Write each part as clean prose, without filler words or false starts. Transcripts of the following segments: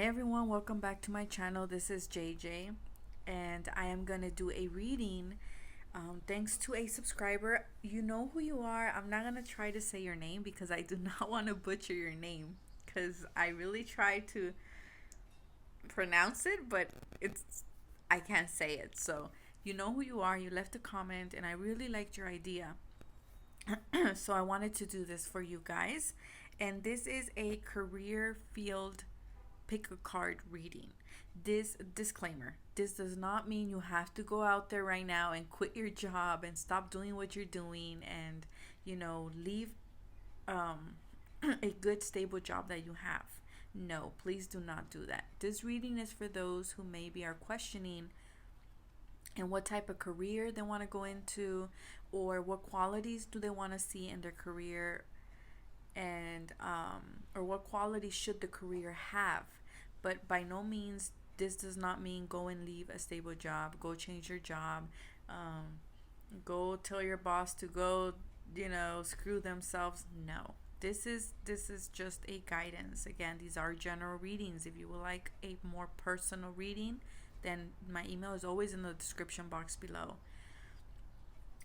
Hi everyone, welcome back to my channel. This is JJ and I am going to do a reading thanks to a subscriber. You know who you are. I'm not going to try to say your name because I do not want to butcher your name because I really try to pronounce it, but I can't say it. So you know who you are. You left a comment and I really liked your idea. So I wanted to do this for you guys. And this is a career field pick a card reading. This disclaimer, this does not mean you have to go out there right now and quit your job and stop doing what you're doing and leave a good stable job that you have. No, please do not do that. This reading is for those who maybe are questioning and what type of career they want to go into, or what qualities do they want to see in their career, and or what qualities should the career have. But by no means, this does not mean go and leave a stable job, go change your job, go tell your boss to go screw themselves. No, this is just a guidance. Again, these are general readings. If you would like a more personal reading, then my email is always in the description box below.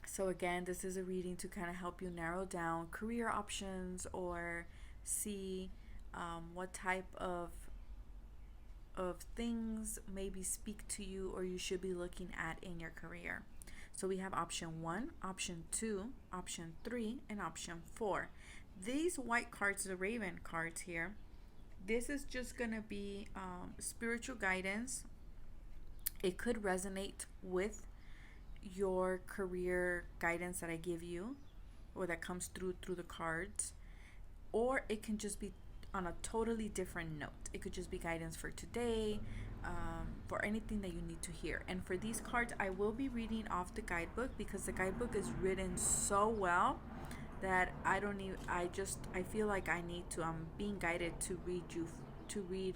So again, this is a reading to kind of help you narrow down career options or see what type of things maybe speak to you or you should be looking at in your career. So we have option 1, option 2, option 3, and option 4. These white cards, the Raven cards here, this is just going to be spiritual guidance. It could resonate with your career guidance that I give you or that comes through the cards, or it can just be on a totally different note. It could just be guidance for today, for anything that you need to hear. And for these cards, I will be reading off the guidebook because the guidebook is written so well that I feel like I need to, I'm being guided to read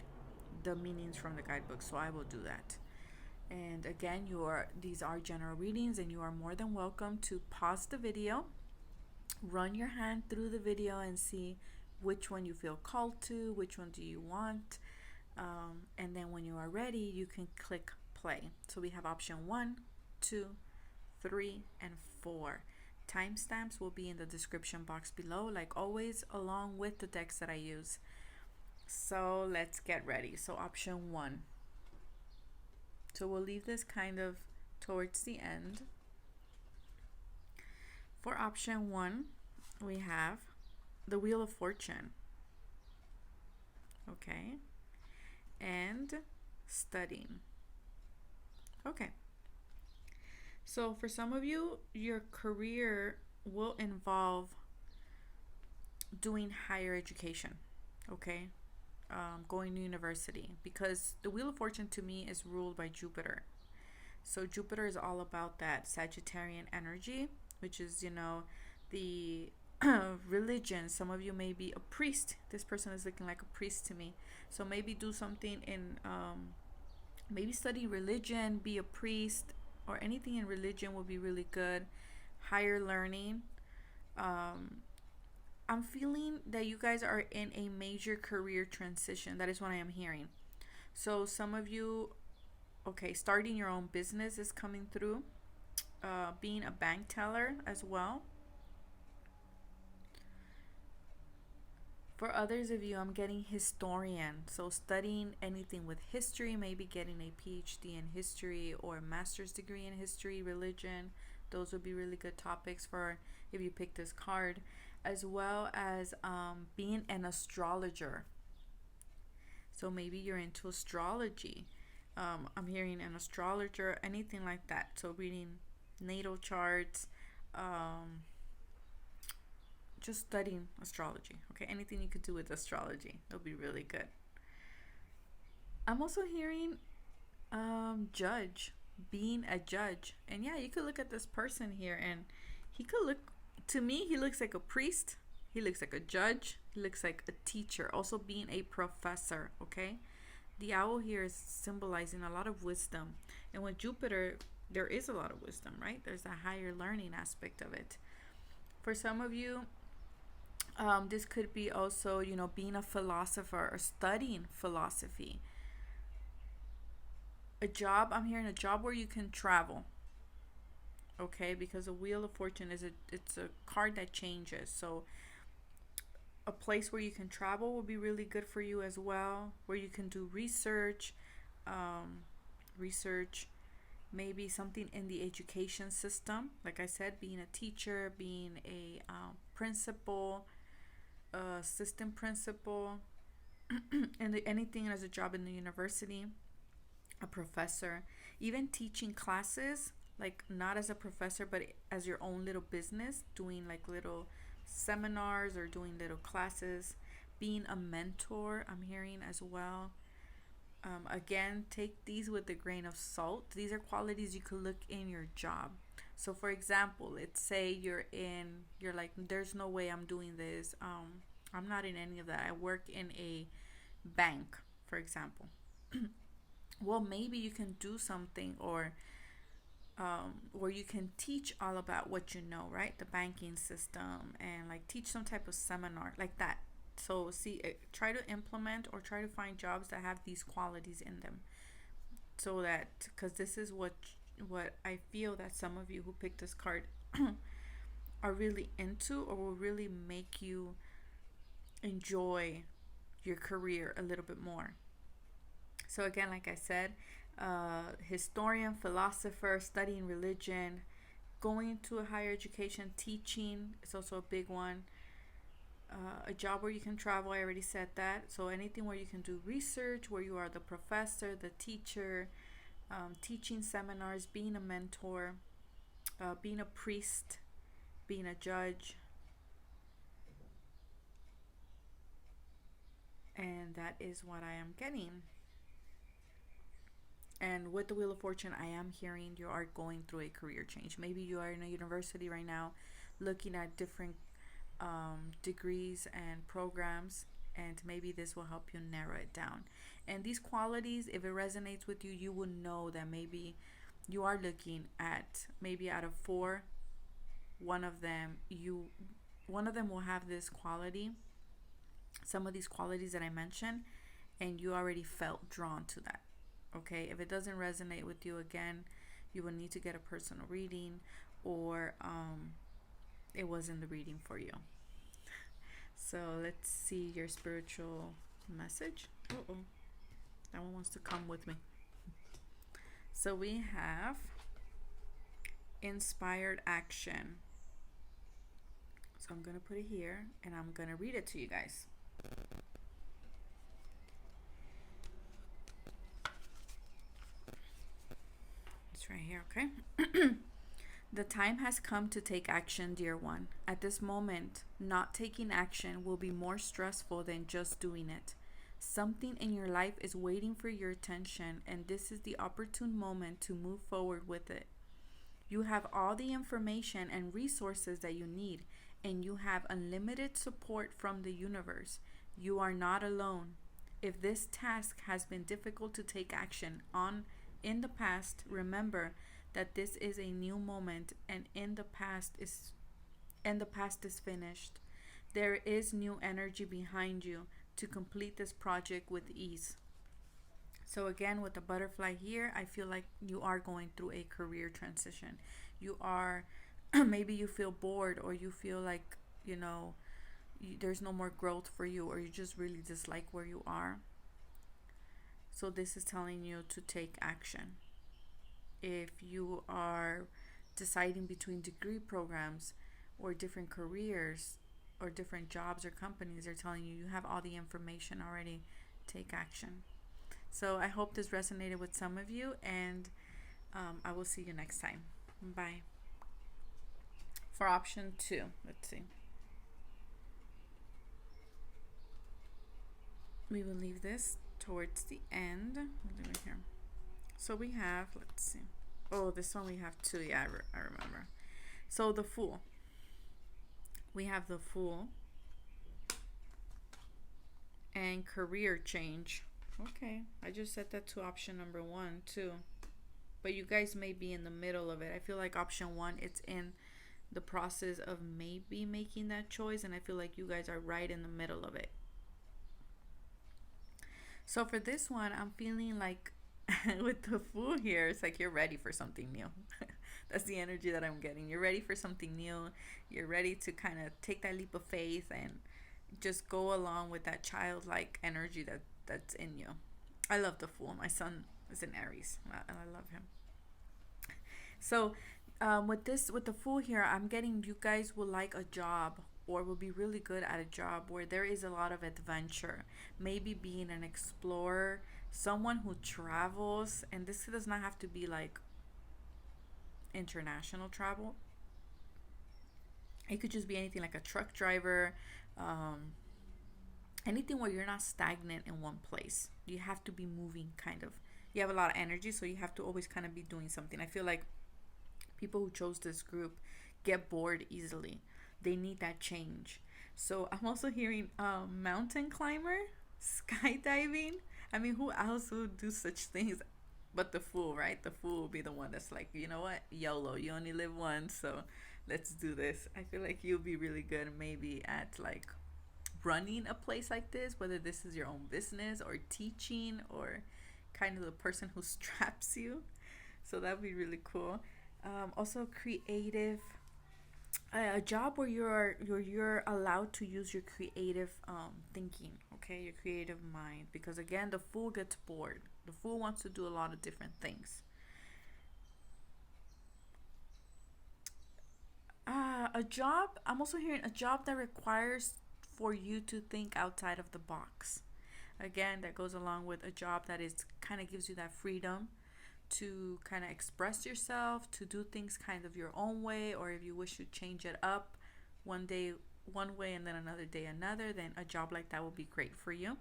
the meanings from the guidebook. So I will do that. And again, these are general readings and you are more than welcome to pause the video, run your hand through the video and see which one you feel called to, which one do you want, and then when you are ready, you can click play. So we have option 1, 2, 3, and 4. Timestamps will be in the description box below, like always, along with the decks that I use. So let's get ready. So option 1. So we'll leave this kind of towards the end. For option 1, we have the Wheel of Fortune. Okay. And studying. Okay. So for some of you, your career will involve doing higher education. Okay. Going to university, because the Wheel of Fortune to me is ruled by Jupiter. So Jupiter is all about that Sagittarian energy, which is, the religion. Some of you may be a priest. This person is looking like a priest to me. So maybe do something in, maybe study religion, be a priest, or anything in religion will be really good. Higher learning. I'm feeling that you guys are in a major career transition. That is what I am hearing. So some of you, okay, starting your own business is coming through. Being a bank teller as well. For others of you, I'm getting historian. So studying anything with history, maybe getting a PhD in history or a master's degree in history, religion. Those would be really good topics for if you pick this card, as well as being an astrologer. So maybe you're into astrology. I'm hearing an astrologer, anything like that. So reading natal charts, just studying astrology. Okay, anything you could do with astrology, it'll be really good. I'm also hearing judge, being a judge. And yeah, you could look at this person here and he could look, to me, he looks like a priest. He looks like a judge. He looks like a teacher. Also being a professor, okay? The owl here is symbolizing a lot of wisdom. And with Jupiter, there is a lot of wisdom, right? There's a higher learning aspect of it. For some of you, This could be also, being a philosopher or studying philosophy. A job, I'm hearing a job where you can travel. Okay, because a wheel of fortune it's a card that changes. So a place where you can travel will be really good for you as well, where you can do research, um, research, maybe something in the education system. Like I said, being a teacher, being a principal, assistant principal, and anything as a job in the university, a professor, even teaching classes, like not as a professor, but as your own little business, doing like little seminars or doing little classes, being a mentor, I'm hearing as well. Again, take these with a grain of salt. These are qualities you could look in your job. So, for example, let's say you're like, there's no way I'm doing this. I'm not in any of that. I work in a bank, for example. Well, maybe you can do something or where you can teach all about what you know, right? The banking system, and like teach some type of seminar like that. So, see, try to implement or try to find jobs that have these qualities in them. So that, because this is what I feel that some of you who picked this card are really into, or will really make you enjoy your career a little bit more. So again, like I said, historian, philosopher, studying religion, going to a higher education, teaching is also a big one. A job where you can travel, I already said that. So anything where you can do research, where you are the professor, the teacher, teaching seminars, being a mentor, being a priest, being a judge. And that is what I am getting. And with the Wheel of Fortune, I am hearing you are going through a career change. Maybe you are in a university right now looking at different degrees and programs, and maybe this will help you narrow it down. And these qualities, if it resonates with you, you will know that maybe you are looking at, maybe out of four, one of them will have this quality, some of these qualities that I mentioned, and you already felt drawn to that. Okay, if it doesn't resonate with you, again, you will need to get a personal reading, or it wasn't the reading for you. So let's see your spiritual message. Uh-oh, that one wants to come with me. So we have inspired action. So I'm going to put it here and I'm going to read it to you guys. It's right here, okay? The time has come to take action, dear one. At this moment, not taking action will be more stressful than just doing it. Something in your life is waiting for your attention, and this is the opportune moment to move forward with it. You have all the information and resources that you need, and you have unlimited support from the universe. You are not alone. If this task has been difficult to take action on in the past, remember that this is a new moment, and the past is finished. There is new energy behind you to complete this project with ease. So again, with the butterfly here, I feel like you are going through a career transition. You are maybe you feel bored, or you feel like, there's no more growth for you, or you just really dislike where you are. So this is telling you to take action. If you are deciding between degree programs or different careers or different jobs or companies, they're telling you have all the information already. Take action. So I hope this resonated with some of you, and I will see you next time. Bye. For option 2, let's see. We will leave this towards the end. We'll leave it here. So we have, let's see. Oh, this one we have 2. Yeah, I remember. So the Fool. We have the Fool. And career change. Okay, I just set that to option number 1 too. But you guys may be in the middle of it. I feel like option 1, it's in the process of maybe making that choice, and I feel like you guys are right in the middle of it. So for this one, I'm feeling like with the Fool here, it's like you're ready for something new. That's the energy that I'm getting. You're ready for something new. You're ready to kind of take that leap of faith and just go along with that childlike energy that's in you. I love the Fool. My son is in Aries, and I love him. So, with the Fool here, I'm getting you guys will like a job or will be really good at a job where there is a lot of adventure. Maybe being an explorer, someone who travels, and this does not have to be like international travel. It could just be anything like a truck driver, um, anything where you're not stagnant in one place. You have to be moving, kind of. You have a lot of energy, so you have to always kind of be doing something. I feel like people who chose this group get bored easily. They need that change. So I'm also hearing mountain climber, skydiving. I mean, who else would do such things but the Fool, right? The Fool will be the one that's like, you know what? YOLO, you only live once, so let's do this. I feel like you'll be really good maybe at like running a place like this, whether this is your own business or teaching or kind of the person who straps you. So that'd be really cool. Also, creative, a job where you're allowed to use your creative thinking, okay, your creative mind. Because again, the Fool gets bored. The Fool wants to do a lot of different things. A job. I'm also hearing a job that requires for you to think outside of the box. Again, that goes along with a job that is kind of gives you that freedom to kind of express yourself, to do things kind of your own way, or if you wish to change it up one day one way and then another day another, then a job like that will be great for you.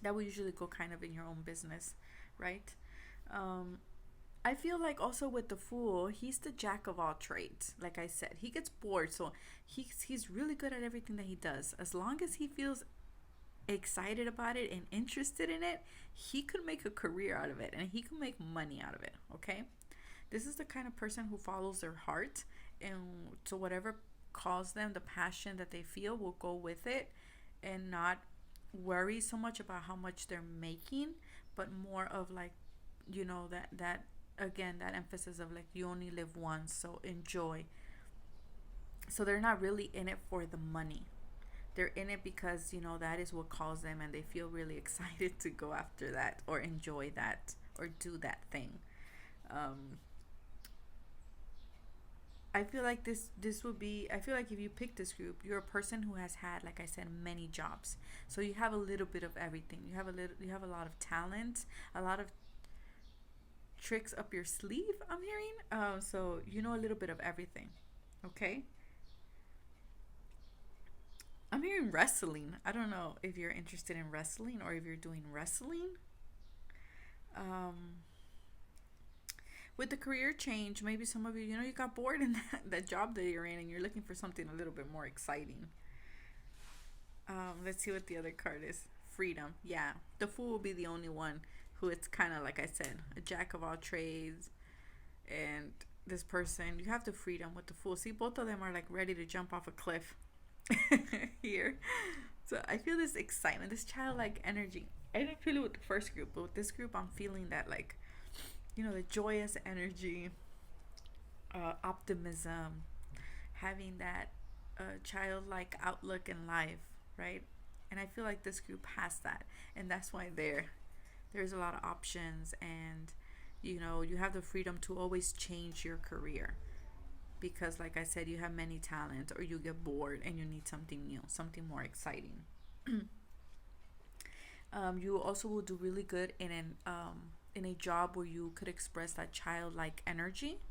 That will usually go kind of in your own business, right? Um, I feel like also with the Fool, he's the jack of all trades. Like I said, he gets bored, so he's really good at everything that he does. As long as he feels excited about it and interested in it, he could make a career out of it and he could make money out of it, okay? This is the kind of person who follows their heart, and so whatever calls them, the passion that they feel will go with it and not worry so much about how much they're making, but more of like, that again, that emphasis of like you only live once, so enjoy. So they're not really in it for the money. They're in it because that is what calls them and they feel really excited to go after that or enjoy that or do that thing. um I feel like this would be, I feel like if you pick this group, you're a person who has had, like I said, many jobs. So you have a little bit of everything. You have a lot of talent, a lot of tricks up your sleeve, I'm hearing. So you know a little bit of everything. Okay? I'm hearing wrestling. I don't know if you're interested in wrestling or if you're doing wrestling. Um, with the career change, maybe some of you, you got bored in that job that you're in and you're looking for something a little bit more exciting. Let's see what the other card is. Freedom. Yeah, the Fool will be the only one who it's kind of like I said, a jack of all trades. And this person, you have the freedom with the Fool. See, both of them are like ready to jump off a cliff here. So I feel this excitement, this childlike energy. I didn't feel it with the first group, but with this group, I'm feeling that like, the joyous energy, optimism, having that childlike outlook in life, right? And I feel like this group has that, and that's why there's a lot of options, and you have the freedom to always change your career because, like I said, you have many talents, or you get bored and you need something new, something more exciting. You also will do really good in a job where you could express that childlike energy.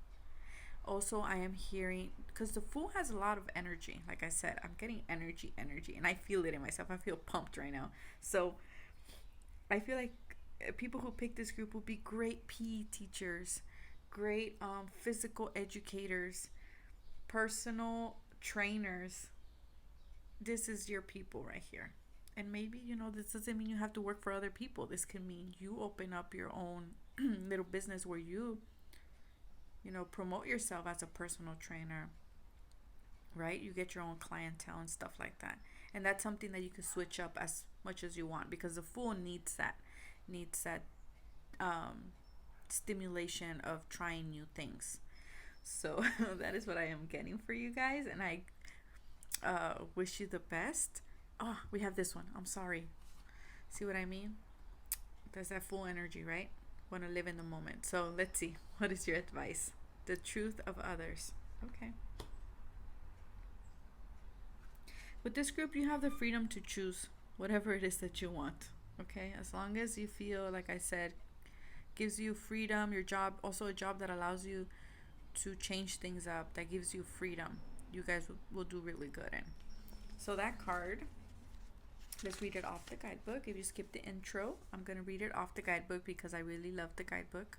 Also, I am hearing, because the Fool has a lot of energy. Like I said, I'm getting energy, and I feel it in myself. I feel pumped right now. So I feel like people who pick this group will be great PE teachers, great physical educators, personal trainers. This is your people right here. And maybe, this doesn't mean you have to work for other people. This can mean you open up your own little business where you promote yourself as a personal trainer, right? You get your own clientele and stuff like that. And that's something that you can switch up as much as you want, because the Fool needs that um, stimulation of trying new things. So that is what I am getting for you guys, and I wish you the best. Oh, we have this one. I'm sorry. See what I mean? There's that full energy, right? Want to live in the moment. So let's see. What is your advice? The truth of others. Okay. With this group, you have the freedom to choose whatever it is that you want. Okay? As long as you feel, like I said, gives you freedom, your job, also a job that allows you to change things up, that gives you freedom, you guys will do really good in. So that card, let's read it off the guidebook. If you skip the intro, I'm going to read it off the guidebook because I really love the guidebook.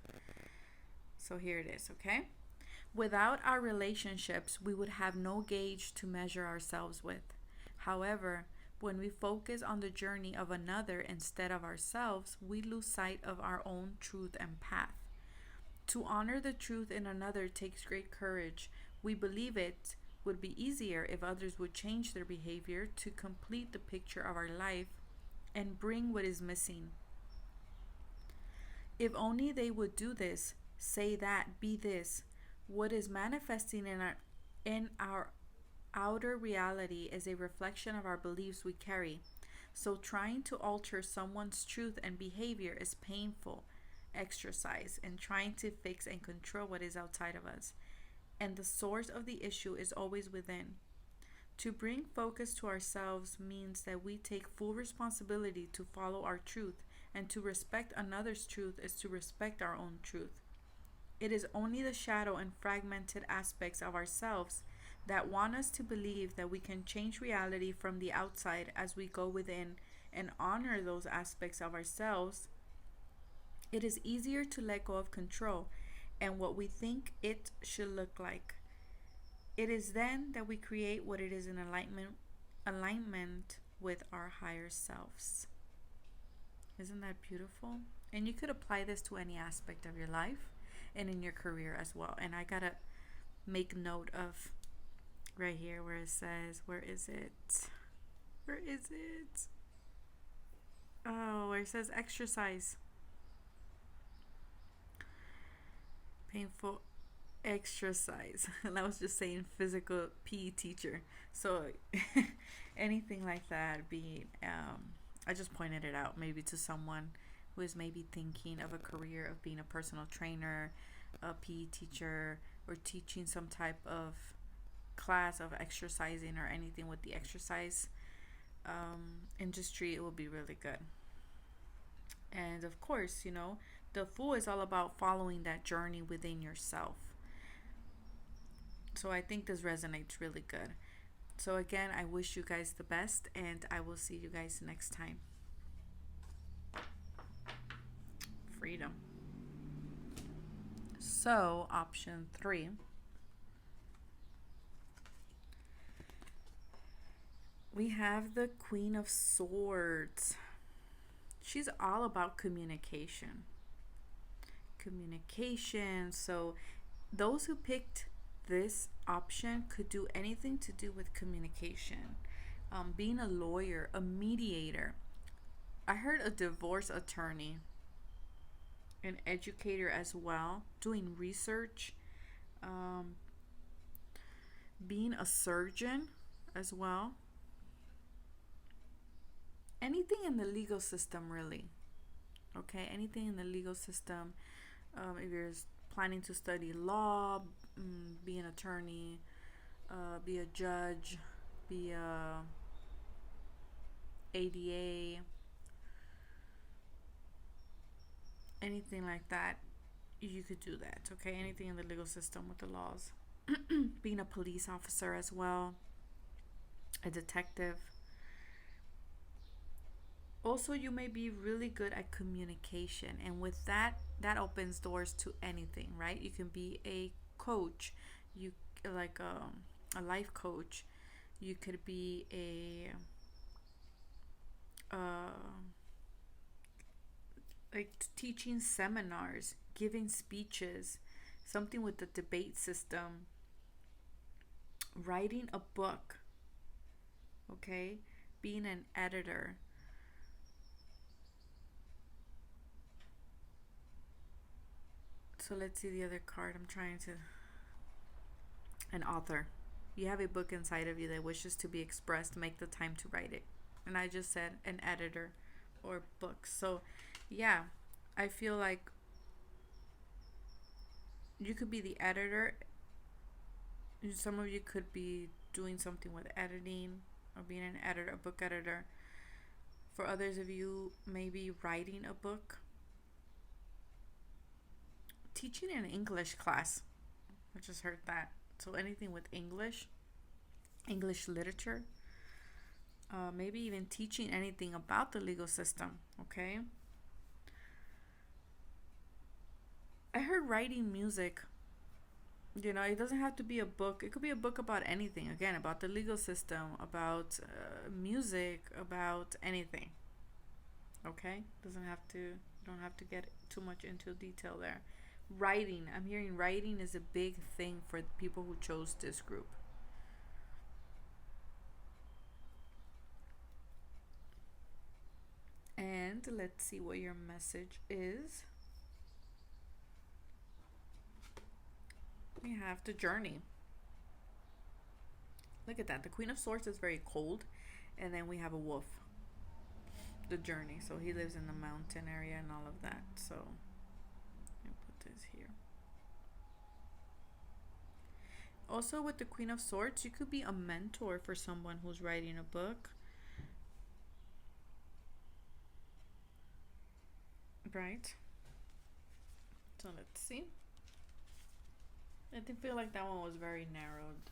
So here it is, okay? Without our relationships, we would have no gauge to measure ourselves with. However, when we focus on the journey of another instead of ourselves, we lose sight of our own truth and path. To honor the truth in another takes great courage. We believe it would be easier if others would change their behavior to complete the picture of our life and bring what is missing. If only they would do this, say that, be this. What is manifesting in our outer reality is a reflection of our beliefs we carry. So trying to alter someone's truth and behavior is painful exercise in trying to fix and control what is outside of us. And the source of the issue is always within. To bring focus to ourselves means that we take full responsibility to follow our truth, and to respect another's truth is to respect our own truth. It is only the shadow and fragmented aspects of ourselves that want us to believe that we can change reality from the outside as we go within and honor those aspects of ourselves. It is easier to let go of control and what we think it should look like. It is then that we create what it is in alignment with our higher selves. Isn't that beautiful? And you could apply this to any aspect of your life and in your career as well. And I gotta make note of right here where it says, where is it? Oh, where it says exercise. Painful exercise. And I was just saying physical PE teacher. So anything like that, I just pointed it out maybe to someone who is maybe thinking of a career of being a personal trainer, a PE teacher, or teaching some type of class of exercising or anything with the exercise industry. It will be really good. And of course, the Fool is all about following that journey within yourself. So I think this resonates really good. So again, I wish you guys the best, and I will see you guys next time. Freedom. So option 3. We have the Queen of Swords. She's all about communication. So those who picked this option could do anything to do with communication. Being a lawyer, a mediator. I heard a divorce attorney, an educator as well, doing research, being a surgeon as well. Anything in the legal system, really. Okay, anything in the legal system. If you're planning to study law, be an attorney, be a judge, be a ADA, anything like that, you could do that. Okay, anything in the legal system with the laws. Being a police officer as well, a detective. Also, you may be really good at communication, and with that opens doors to anything, right? You can be a coach, you like a life coach. You could be a like teaching seminars, giving speeches, something with the debate system, Writing a book, okay? Being an editor. So let's see the other card. I'm trying to. An author. You have a book inside of you that wishes to be expressed. Make the time to write it. And I just said an editor or books. So, yeah, I feel like you could be the editor. Some of you could be doing something with editing or being an editor, a book editor. For others of you, maybe writing a book. Teaching an English class. I just heard that. So anything with English, English literature, maybe even teaching anything about the legal system, okay? I heard writing music. You know, it doesn't have to be a book. It could be a book about anything. Again, about the legal system, about music, about anything. Okay? Doesn't have to, you don't have to get too much into detail there. Writing. I'm hearing writing is a big thing for the people who chose this group. And let's see what your message is. We have the journey. Look at that. The Queen of Swords is very cold. And then we have a wolf. The journey. So he lives in the mountain area and all of that. So let me put this here. Also with the Queen of Swords, you could be a mentor for someone who's writing a book. Right? So let's see. I didn't feel like that one was very narrowed.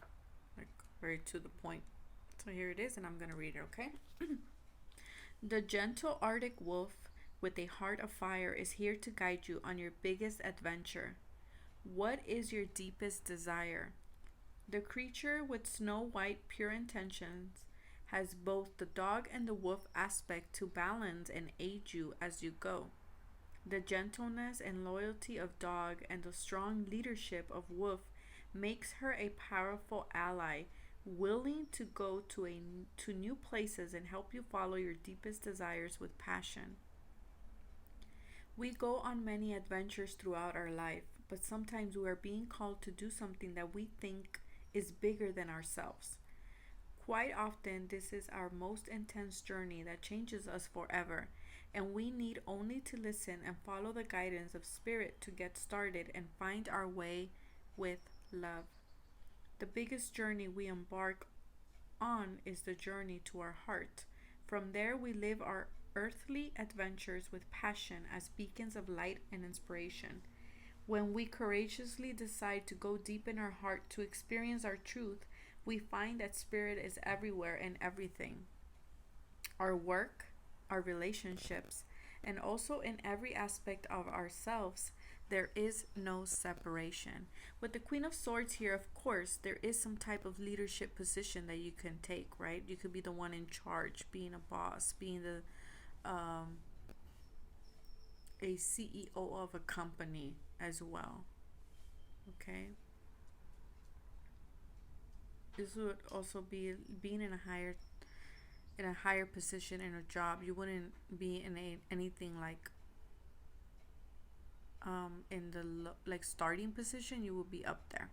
Like very to the point. So here it is, and I'm going to read it, okay? The gentle Arctic wolf with a heart of fire is here to guide you on your biggest adventure. What is your deepest desire? The creature with snow white pure intentions has both the dog and the wolf aspect to balance and aid you as you go. The gentleness and loyalty of dog and the strong leadership of wolf makes her a powerful ally, willing to go to new places and help you follow your deepest desires with passion. We go on many adventures throughout our life, but sometimes we are being called to do something that we think is bigger than ourselves. Quite often, this is our most intense journey that changes us forever, and we need only to listen and follow the guidance of Spirit to get started and find our way with love. The biggest journey we embark on is the journey to our heart. From there, we live our earthly adventures with passion as beacons of light and inspiration. When we courageously decide to go deep in our heart to experience our truth, we find that Spirit is everywhere and everything. Our work, our relationships, and also in every aspect of ourselves, there is no separation. With the Queen of Swords here, of course, there is some type of leadership position that you can take, right? You could be the one in charge, being a boss, being the a CEO of a company as well. Okay. This would also be being in a higher position in a job. You wouldn't be in anything like in the like starting position. You would be up there.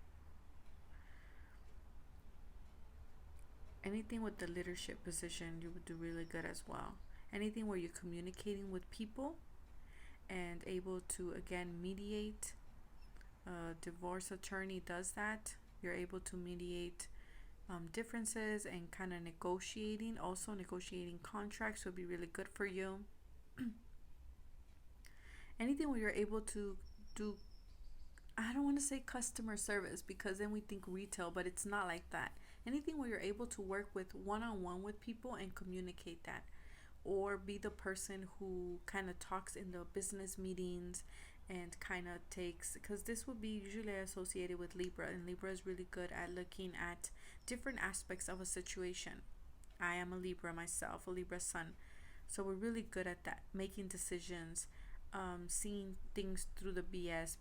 Anything with the leadership position, you would do really good as well. Anything where you're communicating with people and able to again mediate. Divorce attorney does that. You're able to mediate differences and kind of negotiating. Also, negotiating contracts would be really good for you. Anything where you're able to do, I don't want to say customer service because then we think retail, but it's not like that. Anything where you're able to work with one-on-one with people and communicate that, or be the person who kind of talks in the business meetings and kind of takes, because this would be usually associated with Libra, and Libra is really good at looking at different aspects of a situation. I am a Libra myself, a Libra sun, so we're really good at that, making decisions, seeing things through the BS.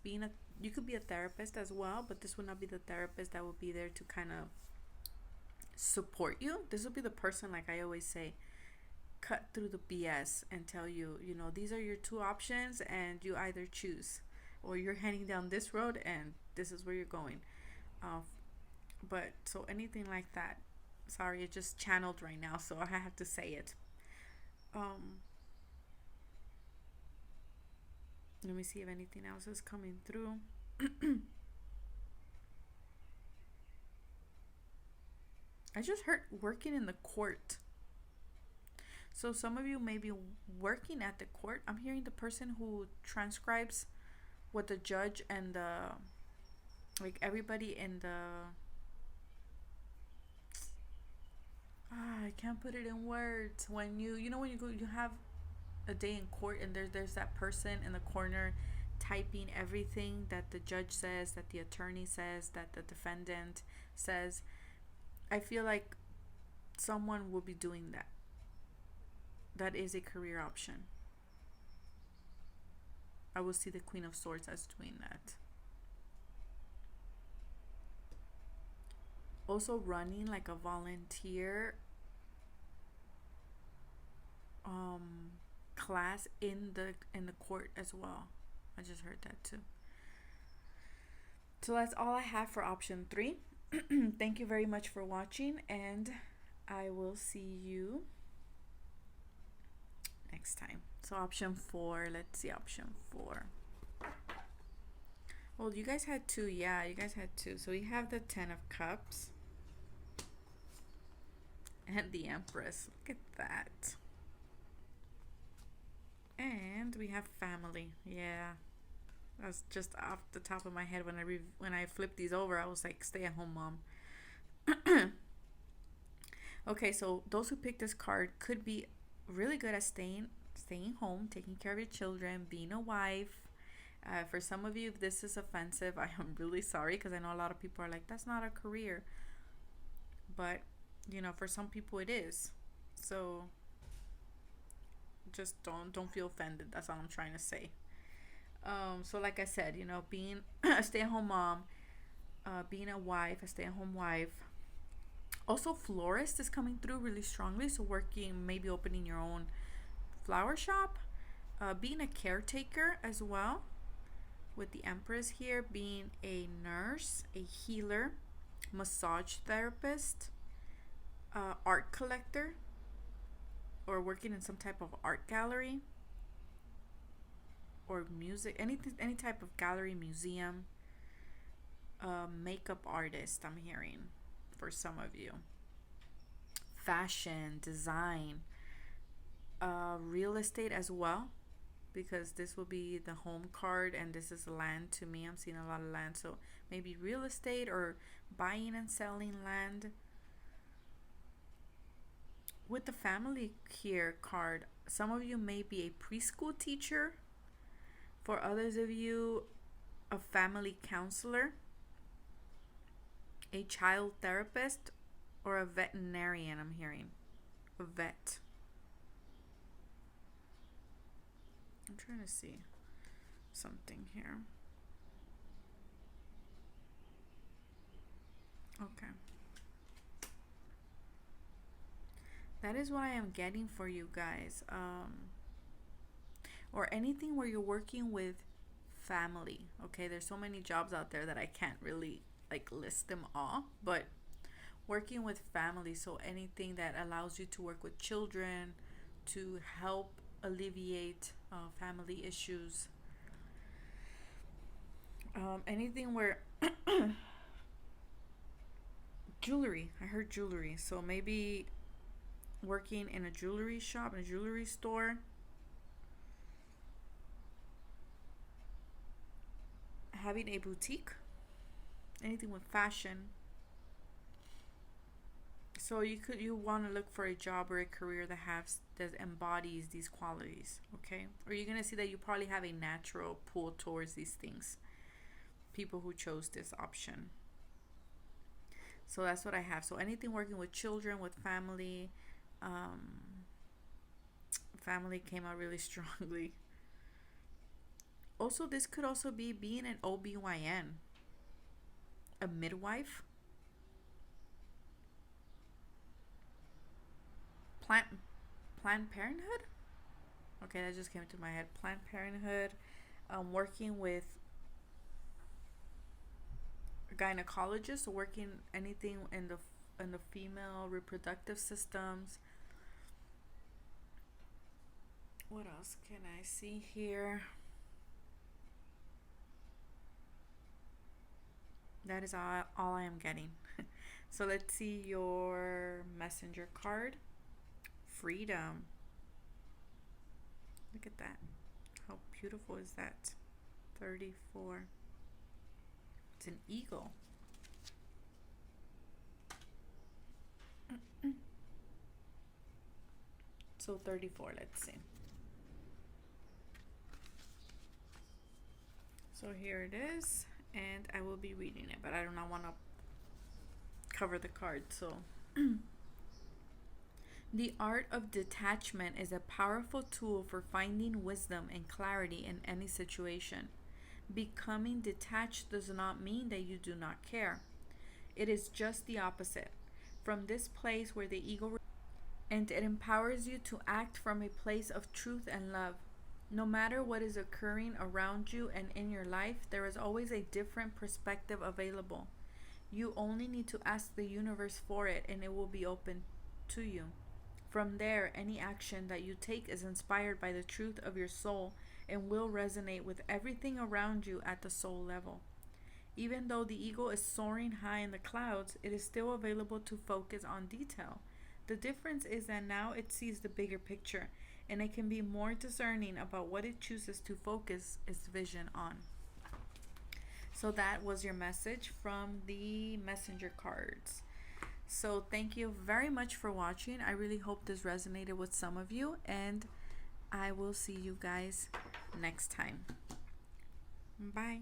You could be a therapist as well, but this would not be the therapist that would be there to kind of support you. This will be the person, like I always say, cut through the BS and tell you, you know, these are your two options and you either choose, or you're heading down this road and this is where you're going. Uh, but so anything like that, sorry, it just channeled right now, so I have to say it. Um, Let me see if anything else is coming through. I just heard working in the court. So some of you may be working at the court. I'm hearing the person who transcribes what the judge and the, like, everybody in the, I can't put it in words. When you know, when you go, you have a day in court and there's that person in the corner typing everything that the judge says, that the attorney says, that the defendant says. I feel like someone will be doing that. That is a career option. I will see the Queen of Swords as doing that. Also running like a volunteer class in the court as well. I just heard that too. So that's all I have for option 3. Thank you very much for watching, and I will see you next time. So option 4, let's see option 4. Well, you guys had 2. Yeah, you guys had 2. So we have the 10 of Cups and the Empress. Look at that. And we have family. Yeah, that's just off the top of my head. When I flipped these over, I was like, stay at home mom. Okay, so those who picked this card could be really good at staying home, taking care of your children, being a wife. For some of you, if this is offensive, I am really sorry, because I know a lot of people are like, that's not a career. But, you know, for some people it is. So just don't feel offended. That's all I'm trying to say. So like I said, you know, being a stay-at-home mom, being a wife, a stay-at-home wife. Also, florist is coming through really strongly. So working, maybe opening your own flower shop. Being a caretaker as well, with the Empress here. Being a nurse, a healer, massage therapist, art collector, or working in some type of art gallery or music, any type of gallery, museum. Makeup artist, I'm hearing, for some of you. Fashion, design, real estate as well, because this will be the home card and this is land to me. I'm seeing a lot of land, so maybe real estate or buying and selling land. With the family here card, some of you may be a preschool teacher. For others of you, a family counselor, a child therapist, or a veterinarian. I'm hearing a vet. I'm trying to see something here. Okay. That is what I am getting for you guys. Or anything where you're working with family. Okay, there's so many jobs out there that I can't really like list them all, but working with family. So anything that allows you to work with children to help alleviate family issues. Anything where jewelry. I heard jewelry. So maybe working in a jewelry shop, in a jewelry store. Having a boutique. Anything with fashion. So you want to look for a job or a career that embodies these qualities, okay? Or you're going to see that you probably have a natural pull towards these things. People who chose this option. So that's what I have. So anything working with children, with family. Family came out really strongly. Also, this could also be being an OBYN, a midwife. Planned Parenthood. Okay, that just came to my head. Planned Parenthood, working with a gynecologist, so working anything in the female reproductive systems. What else can I see here? That is all I am getting. So let's see your messenger card. Freedom. Look at that. How beautiful is that? 34. It's an eagle. So 34, let's see. So here it is, and I will be reading it, but I do not want to cover the card, so the art of detachment is a powerful tool for finding wisdom and clarity in any situation. Becoming detached does not mean that you do not care. It is just the opposite. From this place where the ego, and it empowers you to act from a place of truth and love. No matter what is occurring around you and in your life, there is always a different perspective available. You only need to ask the universe for it, and it will be open to you. From there, any action that you take is inspired by the truth of your soul and will resonate with everything around you at the soul level. Even though the ego is soaring high in the clouds, it is still available to focus on detail. The difference is that now it sees the bigger picture, and it can be more discerning about what it chooses to focus its vision on. So that was your message from the messenger cards. So thank you very much for watching. I really hope this resonated with some of you, and I will see you guys next time. Bye.